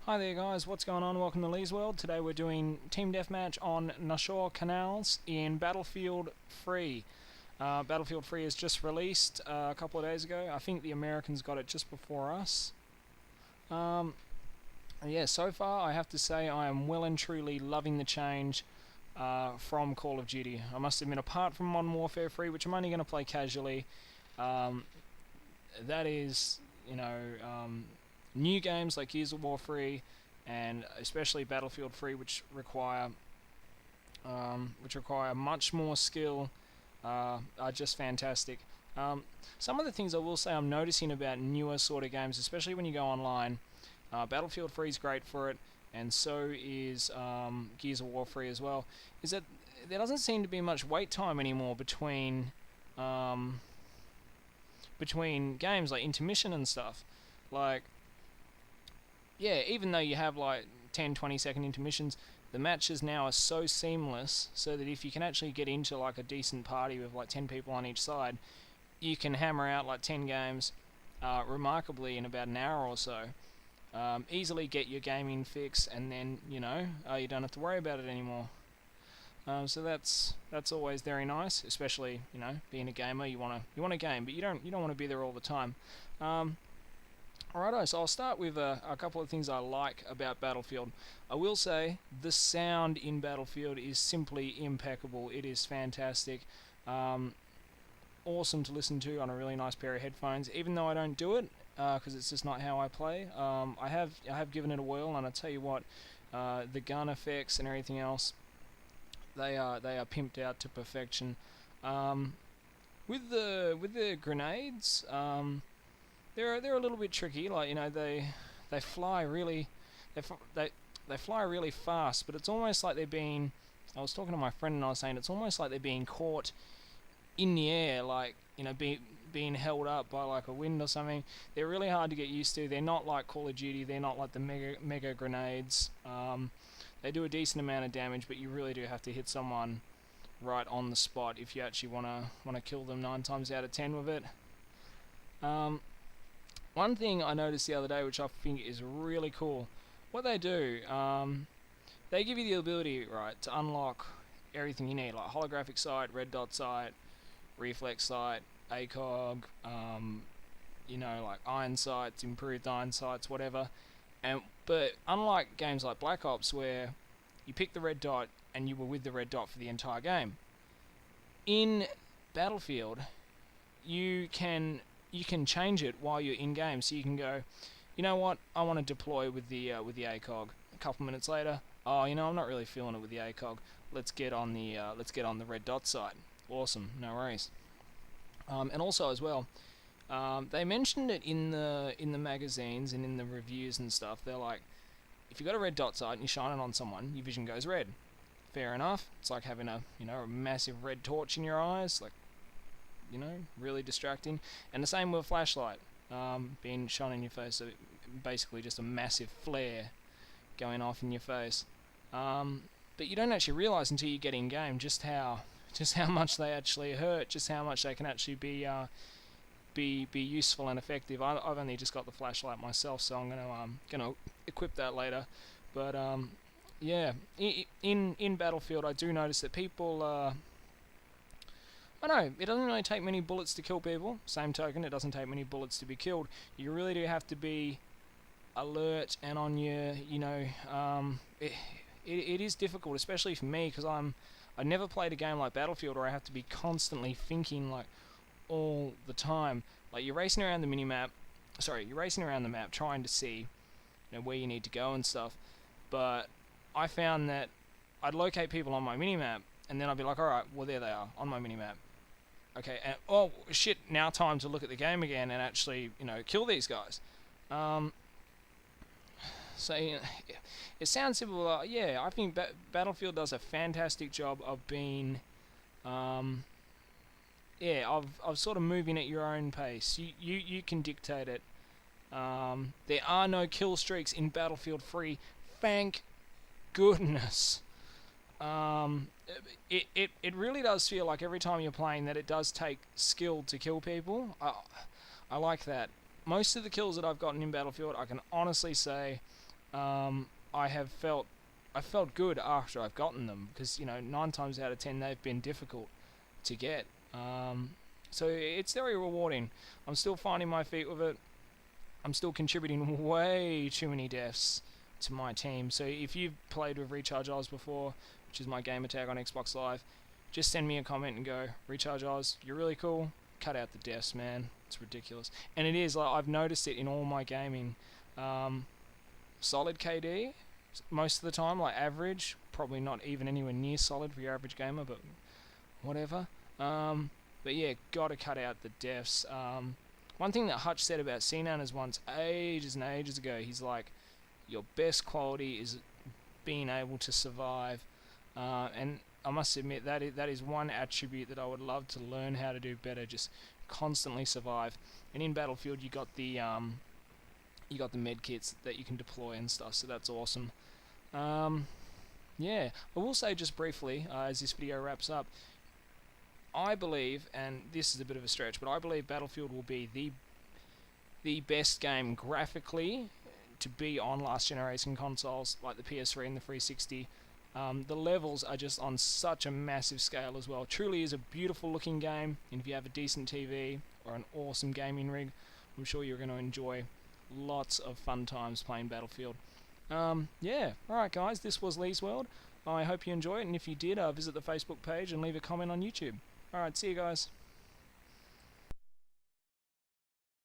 Hi there guys, what's going on? Welcome to Leighs World. Today we're doing Team Deathmatch on Nashor Canals in Battlefield 3. Battlefield 3 has just released a couple of days ago. I think the Americans got it just before us. Yeah, so far I have to say I am well and truly loving the change from Call of Duty. I must admit, apart from Modern Warfare 3, which I'm only going to play casually, that is, new games like Gears of War 3 and especially Battlefield 3, which require much more skill, are just fantastic. Some of the things I will say I'm noticing about newer sort of games, especially when you go online, Battlefield 3 is great for it, and so is Gears of War 3 as well, is that there doesn't seem to be much wait time anymore between games, like intermission and stuff. Like, yeah, even though you have like 10-20 second intermissions, the matches now are so seamless so that if you can actually get into like a decent party with like 10 people on each side, you can hammer out like 10 games remarkably in about an hour or so. Easily get your gaming fix, and then you don't have to worry about it anymore. So that's always very nice, especially being a gamer. You want to game, but you don't want to be there all the time. Alrighto, so I'll start with a couple of things I like about Battlefield. I will say the sound in Battlefield is simply impeccable. It is fantastic. Awesome to listen to on a really nice pair of headphones, even though I don't do it because it's just not how I play. I have given it a whirl, and I tell you what, the gun effects and everything else, they are pimped out to perfection. With the grenades, they're a little bit tricky. Like they fly really they fly really fast, but it's almost like they're being. I was talking to my friend and I was saying it's almost like they're being caught in the air, like being held up by like a wind or something. They're really hard to get used to. They're not like Call of Duty. They're not like the mega grenades. They do a decent amount of damage, but you really do have to hit someone right on the spot if you actually wanna kill them 9 times out of 10 with it. One thing I noticed the other day, which I think is really cool, what they do, they give you the ability, right, to unlock everything you need, like holographic sight, red dot sight, reflex sight, ACOG, like iron sights, improved iron sights, whatever. But unlike games like Black Ops, where you pick the red dot and you were with the red dot for the entire game, in Battlefield, you can change it while you're in game. So you can go, you know what, I want to deploy with the ACOG. A couple minutes later, I'm not really feeling it with the ACOG. Let's get on the red dot sight. Awesome, no worries. And also as well, they mentioned it in the magazines and in the reviews and stuff. They're like, if you got a red dot sight and you shine it on someone, your vision goes red. Fair enough. It's like having a massive red torch in your eyes, like really distracting. And the same with a flashlight being shone in your face. So basically, just a massive flare going off in your face. But you don't actually realize until you get in game just how much they actually hurt, just how much they can actually be useful and effective. I've only just got the flashlight myself, so I'm gonna equip that later. But yeah, in Battlefield, I do notice that people. I know it doesn't really take many bullets to kill people. Same token, it doesn't take many bullets to be killed. You really do have to be alert and on your. It is difficult, especially for me, because I never played a game like Battlefield where I have to be constantly thinking like all the time. Like you're racing around the map trying to see where you need to go and stuff. But I found that I'd locate people on my minimap, and then I'd be like, alright, well there they are on my minimap. Okay, and oh shit, now time to look at the game again and actually kill these guys. So it sounds simple. Yeah, I think Battlefield does a fantastic job of being, of sort of moving at your own pace. You can dictate it. There are no kill streaks in Battlefield 3. Thank goodness. It really does feel like every time you're playing that it does take skill to kill people. I like that. Most of the kills that I've gotten in Battlefield, I can honestly say, I felt good after I've gotten them, because 9 times out of 10 they've been difficult to get. So it's very rewarding. I'm still finding my feet with it. I'm still contributing way too many deaths to my team. So if you've played with Recharge Oz before, which is my gamer tag on Xbox Live, just send me a comment and go, Recharge Oz, you're really cool. Cut out the deaths, man. It's ridiculous. And it is, like, I've noticed it in all my gaming. Solid KD, most of the time, like average, probably not even anywhere near solid for your average gamer, but whatever. But yeah, gotta cut out the deaths. One thing that Hutch said about Cnanas once, ages and ages ago, he's like, your best quality is being able to survive. And I must admit, that is one attribute that I would love to learn how to do better, just constantly survive. And in Battlefield, you got the med kits that you can deploy and stuff, so that's awesome. Yeah, I will say just briefly, as this video wraps up, I believe, and this is a bit of a stretch, but I believe Battlefield will be the best game graphically to be on last generation consoles like the PS3 and the 360. The levels are just on such a massive scale as well. Truly is a beautiful looking game, and if you have a decent TV or an awesome gaming rig, I'm sure you're going to enjoy lots of fun times playing Battlefield. Yeah, alright guys, this was Leighs World. I hope you enjoy it, and if you did, visit the Facebook page and leave a comment on YouTube. Alright, see you guys.